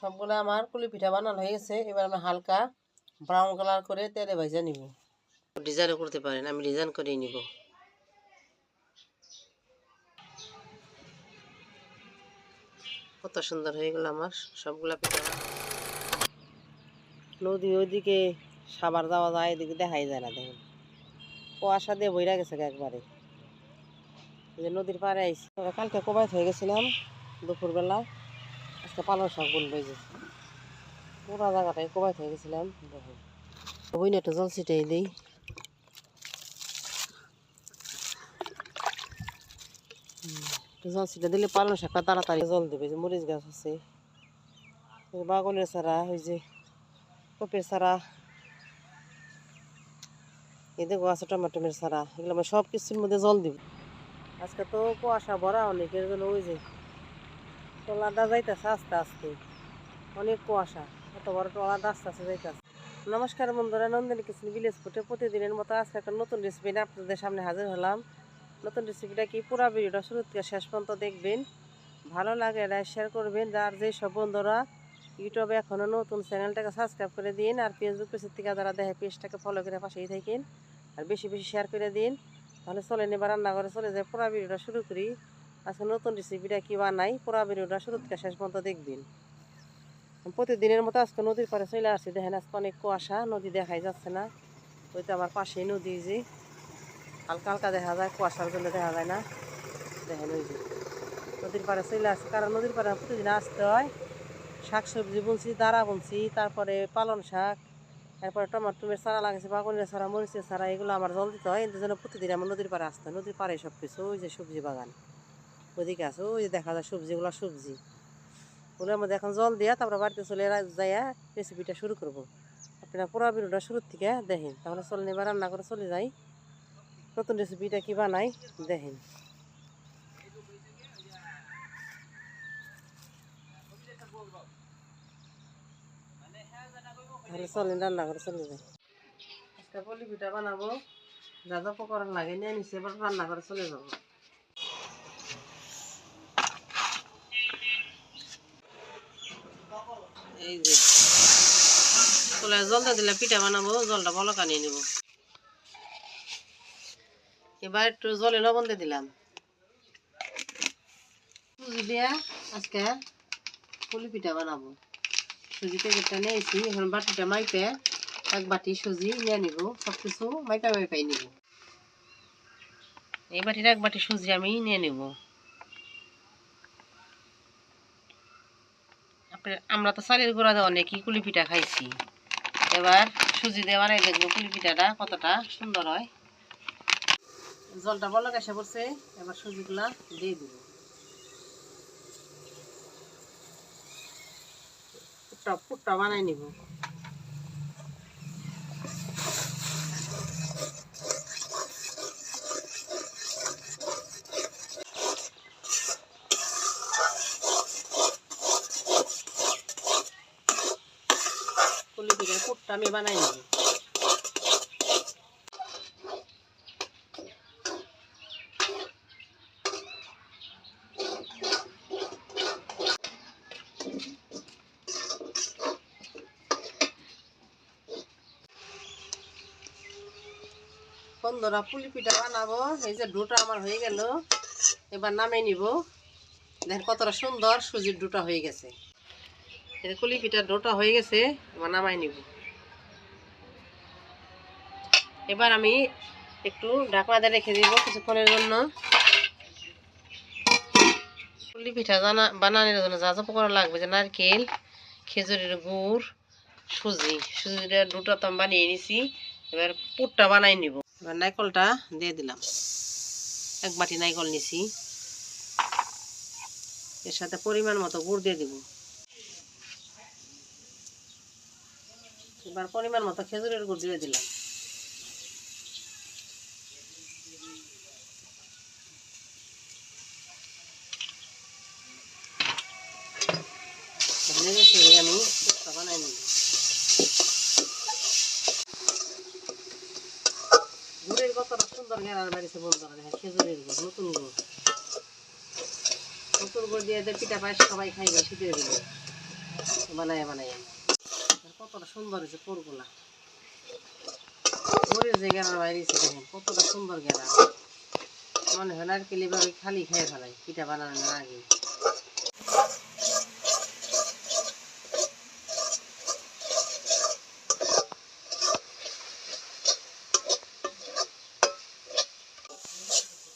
সবগুলো আমার কুলি পিঠা বানানো হয়ে গেছে। এবার আমি হালকা ব্রাউন কালার করে তেলে ভাজা নিব। ডিজাইনও করতে পারেন, আমি ডিজাইন করে নিব। কত সুন্দর হয়ে গেল আমার সবগুলা পিঠা। নদী ওইদিকে সাবার যাওয়া যায়, এদিকে দেখাই যায় না। দেখুন কুয়াশা দিয়ে বইরা গেছে একবারে। যে নদীর পাড়ে আইসি, কালকে কোবাইত হয়ে গেছিলাম দুপুরবেলা, আজকে পালং শাক বুনবো। যে পুরা জায়গাটাই কোবাইত হয়ে গেছিলাম। দেখুন ওই না একটু জল ছিটাই দিই। জল ছিটা দিলে পালং শাকটা তাড়াতাড়ি জল দেবে। যে মরিচ গাছ আছে, বাগনের চারা, ওই যে কপের চারা, এই দেখো আছে টমেটোমের চারা, এগুলো আমি সব কিছুর মধ্যে জল দিব। আজকে তো কুয়াশা ভরা অনেকের জন্য। ওই যে টলাটা যাইতেছে আস্তে আস্তে, অনেক কুয়াশা, এত বড় টলাটা আস্তে আস্তে যাইতেছে। নমস্কার বন্ধুরা, নন্দিনী কিচেন ভিলেজ ফুটে প্রতিদিনের মতো আজকে একটা নতুন রেসিপি নিয়ে আপনাদের সামনে হাজির হলাম। নতুন রেসিপিটা কি, পুরো ভিডিওটা শুরু থেকে শেষ পর্যন্ত দেখবেন। ভালো লাগে লাইক শেয়ার করবেন। আর যে সব বন্ধুরা ইউটিউবে এখনও নতুন চ্যানেলটাকে সাবস্ক্রাইব করে দিন, আর ফেসবুক পেজের থেকে যারা দেখে পেজটাকে ফলো করে পাশেই থাকেন, আর বেশি বেশি শেয়ার করে দিন। তাহলে চলে এবার রান্না করে চলে যায়, পুরো ভিডিওটা শুরু করি। আজকে নতুন রেসিপিটা কি বানাই, পুরো ভিডিওটা শুরু থেকে শেষ পর্যন্ত দেখবেন। প্রতিদিনের মতো আজকে নদীর পাড়ে চলে আসছি। দেখেন আজকে অনেক কুয়াশা, নদী দেখাই যাচ্ছে না। ওই তো আমার পাশেই নদী, যে হালকা হালকা দেখা যায়, কুয়াশার জন্য দেখা যায় না। দেখেন ওই যে নদীর পাড়ে চলে আসছে, কারণ নদীর পাড়ে প্রতিদিন আসতে হয়। শাক সবজি বুনছি, দাঁড়া বুনছি, তারপরে পালং শাক, তারপরে টমেটোমের চারা লাগেছে, বাগনের চারা, মরিচের চারা, এগুলো আমার জল দিতে হয়। এর জন্য প্রতিদিন আমার নদীর পাড়ে আসতে হয়। নদীর পাড়ে সব কিছু। ওই যে সবজি বাগান ওইদিকে আছে, ওই যে দেখা যায় সবজিগুলো, সবজি ওগুলোর মধ্যে এখন জল দিয়া তারপরে বাড়িতে চলে যাইয়া রেসিপিটা শুরু করব। আপনারা পুরো ভিডিওটা শুরুর থেকে দেখেন, তাহলে চলে এবার রান্না করে চলে যাই। নতুন রেসিপিটা কি বানাই দেখেন। তাহলে চলেন রান্না করে চলে যাই। আজকে পলি পিঠা বানাবো, যা যা উপকরণ লাগে নিয়ে নিচ্ছে, এবার রান্না করে চলে যাবো। এই যে চলে জলটা দিলে পিঠা বানাবো, জলটা ভালো কানিয়ে নেব। এবার একটু জলে লবণ দিয়ে দিলাম। সুজি দিয়ে আজকে পুলি পিঠা বানাবো। সুজি প্যাকেটটা নিয়েছি, এখন বাটিটা মাইপে এক বাটি সুজি নিয়ে নিব। সব কিছু মাইপা মাইপাই নিব। এই বাটির এক বাটি সুজি আমি নিয়ে নিব। আমরা তো চালের গুঁড়া দিয়ে অনেকই কুলি পিঠা খাইছি, এবার সুজি দিয়ে বানাই দেখবো কুলি পিঠাটা কতটা সুন্দর হয়। জলটা বলক এসে পড়ছে, এবার সুজিগুলা দিয়ে দিব। পুটটা বানাই নিব। কুলি পিঠার পুটটা আমি বানাই নিব। বন্ধুরা পুলি পিঠা বানাবো, এই যে ডোটা আমার হয়ে গেল, এবার নামে নিব। দেখেন কতটা সুন্দর সুজির ডোটা হয়ে গেছে। কুলি পিঠার ডোটা হয়ে গেছে, এবার নামাই নিব। এবার আমি একটু ঢাকনা দিয়ে রেখে দিব কিছুক্ষণের জন্য। পুলি পিঠা বানানোর জন্য যা যা উপকরণ লাগবে, যে নারকেল, খেজুরের গুড়, সুজির ডোটা তো আমি বানিয়ে নিছি। এবার পুরটা বানাই নিব। এবার নারকেলটা দিয়ে দিলাম, এক বাটি নারকেল নিছি। এর সাথে পরিমাণ মতো গুড় দিয়ে দিব। এবার পরিমাণ মতো খেজুরের গুড় দিয়ে দিলাম। আমি পুরটা বানাই নিব। গুড়ের কতটা সুন্দর ঘেরার বাড়িছে বন্ধুরা, দেখেন খেজুরের গুড়, নতুন গুড়। নতুন গুড় দিয়ে পিঠা পায়েস সবাই খাইবে শীতের দিনে। বানায় বানায় কতটা সুন্দর হয়েছে পোরগুলা মরিচ যে গেরার বাইরেছে দেখেন কতটা সুন্দর গেরা মনে হয় নারকেল এভাবে খালি খেয়ে ফেলাই পিঠা বানানোর আগে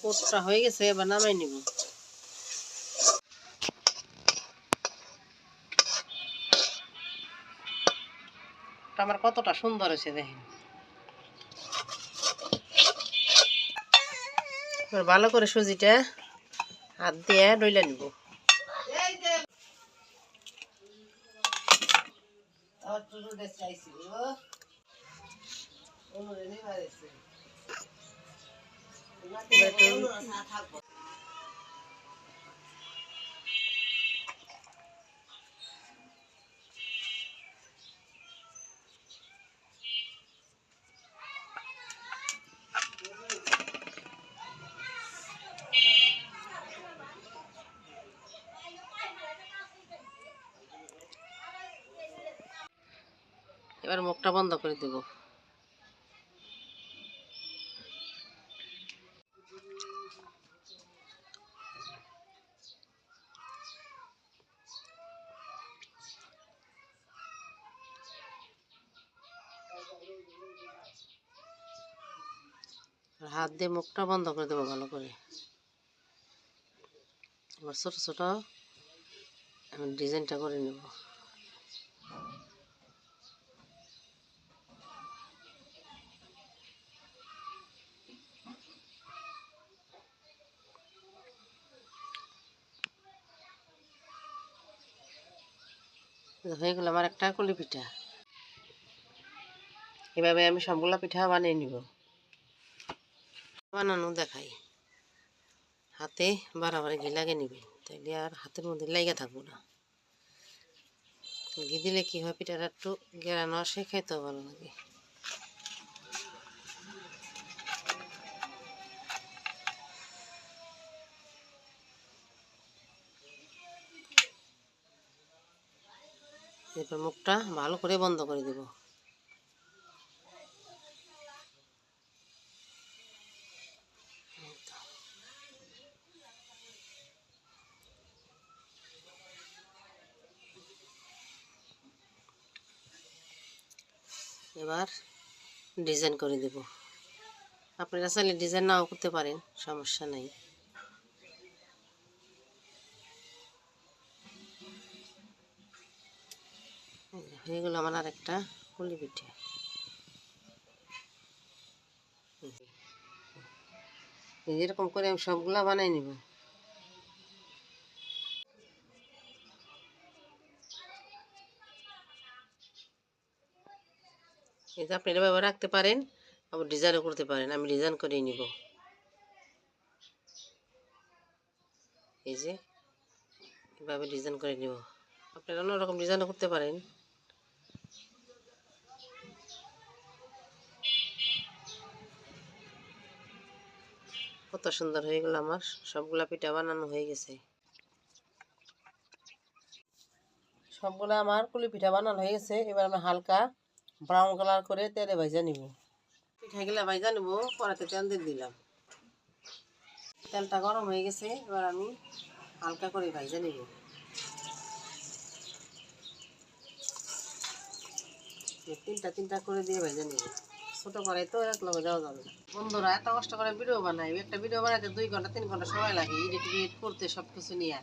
পোরটা হয়ে গেছে এবার নামাই নিব আমার কতটা সুন্দর হয়েছে দেখেন ভালো করে সুজিটা হাত দিয়ে ডইলা নিব এবার মুখটা বন্ধ করে দেব হাত দিয়ে মুখটা বন্ধ করে দেবো ভালো করে এবার ছোট ছোট আমি ডিজাইনটা করে নেব হয়ে গেল আমার একটা কুলি পিঠা এভাবে আমি সবগুলা পিঠা বানিয়ে নিব বানানো দেখাই হাতে বাড়াবাড়ি ঘি লাগে নিবি তাইলে আর হাতের মধ্যে লেগে থাকবো না ঘি দিলে কি হয় পিঠাটা একটু গেরানো আসে খাইতেও ভালো লাগে এরপর মুখটা ভালো করে বন্ধ করে দেব এবার ডিজাইন করে দেব আপনারা চাইলে ডিজাইন নাও করতে পারেন সমস্যা নাই হয়ে গেল আমার আর একটা কুলি পিঠে এরকম করে আমি সবগুলা বানাই নিব এটা আপনি এভাবে রাখতে পারেন আবার ডিজাইনও করতে পারেন আমি ডিজাইন করেই নিব এই যে এভাবে ডিজাইন করে নিব আপনারা অন্যরকম ডিজাইনও করতে পারেন কত সুন্দর হয়ে গেল আমার সবগুলা পিঠা বানানো হয়ে গেছে সবগুলা আমার কুলি পিঠা বানানো হয়ে গেছে এবার আমি হালকা ব্রাউন কালার করে তেলে ভাজা নিব পিঠাগুলা ভাজা নিব কড়াইতে তেল দিয়ে দিলাম তেলটা গরম হয়ে গেছে এবার আমি হালকা করে ভাজা নিব তিনটা তিনটা করে দিয়ে ভাজা নিব ছোট কড়াই তো এক লগে দেওয়া যাবে না বন্ধুরা এত কষ্ট করে ভিডিও বানাই একটা ভিডিও বানাইতে 2 ঘন্টা 3 ঘন্টা সময় লাগে এডিট করতে সব কিছু নিয়ে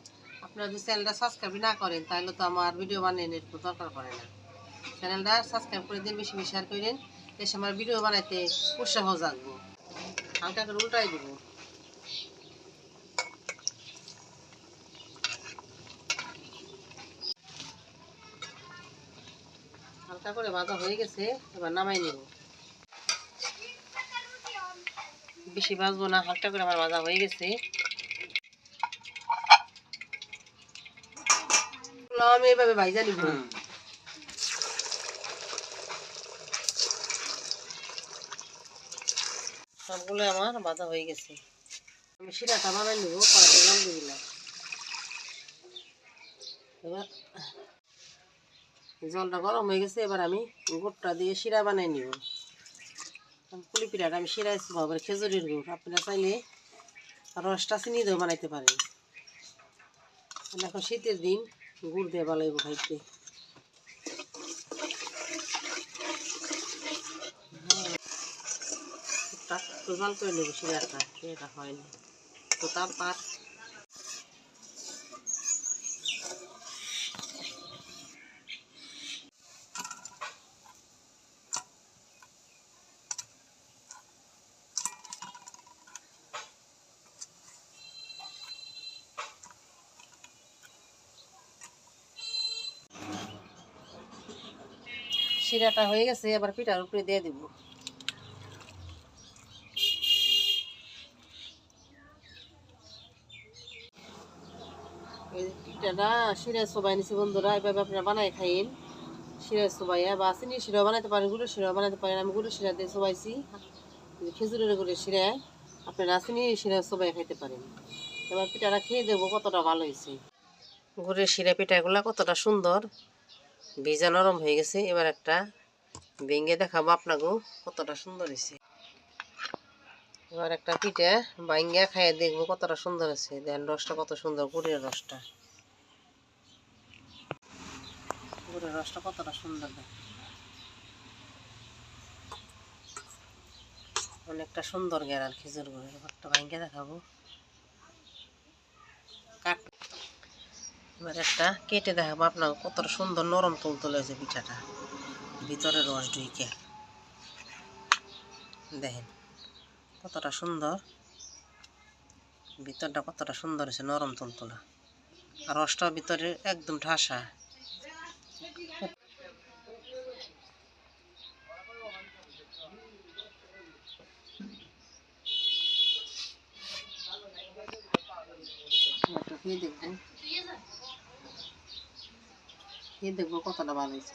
আপনারা যদি চ্যানেলটা সাবস্ক্রাইব না করেন তাহলে তো আমার ভিডিও বানিয়ে নেট দরকার পড়ে না চ্যানেলটা সাবস্ক্রাইব করে দিন বেশি বেশি শেয়ার করেন এসে আমার ভিডিও বানাইতে উৎসাহ জাগবো হালকা করে উল্টাই দিব হালকা করে ভাজা হয়ে গেছে এবার নামাই নিব বেশি ভাজবো না হালকা করে আমার ভাজা হয়ে গেছে আমি এভাবে ভাজা নিব সবগুলো আমার ভাজা হয়ে গেছে আমি শিরাটা বানাই নিব কড়াইতে জল দিয়ে দিলাম এবার জলটা গরম হয়ে গেছে, এবার আমি গুড়টা দিয়ে শিরা বানাই নিব। পুলি পিঠাটা আমি শিরাই আবার খেজুরের গুড়, আপনারা চাইলে রসটা চিনি দিয়েও বানাইতে পারেন। এখন শীতের দিন গুড় দিয়ে ভালো হইব খাইতে। একটু জল করে নেব শিরাটা হয়নি তো তারপর শিরাটা হয়ে গেছে, এবার পিঠার উপরে দিয়ে দিব। পিঠাটা শিরায় চোবাই নিছি বন্ধুরা, এভাবে আপনারা বানাই খাইন। শিরায় চোবাইয়া বা চিনির শিরা বানাইতে পারেন, গুড়ের শিরা বানাইতে পারেন। আমি গুড়ের শিরা দিয়ে চোবাইছি, খেজুরের গুড়ের শিরায় আপনারা চিনির শিরা চোবাই খাইতে পারেন। এবার পিঠাটা খেয়ে দেখবো কতটা ভালো হয়েছে। গুড়ের শিরা পিঠাগুলো কতটা সুন্দর ভিজা নরম হয়ে গেছে। এবার একটা ভেঙে দেখাবো আপনাকেও কতটা সুন্দর হয়েছে। এবার একটা পিঠা ভাঙ্গা খাইয়ে দেখবো কতটা সুন্দর হয়েছে। দেখেন রসটা কত সুন্দর, গুড়ের রসটা কতটা সুন্দর, অনেকটা সুন্দর গেরার খেজুর গুড়ের। একটা ভাঙ্গা দেখাবো, এবার একটা কেটে দেখাবো আপনাকে কতটা সুন্দর নরম তুলতুলে হয়েছে পিঠাটা, ভিতরে রস ঢুকে। দেখেন কতটা সুন্দর, ভিতরটা কতটা সুন্দর হয়েছে, নরম তুলতুলা, আর রসটা ভিতরে একদম ঠাসা। খেয়ে দেখবো কতটা ভালো হয়েছে।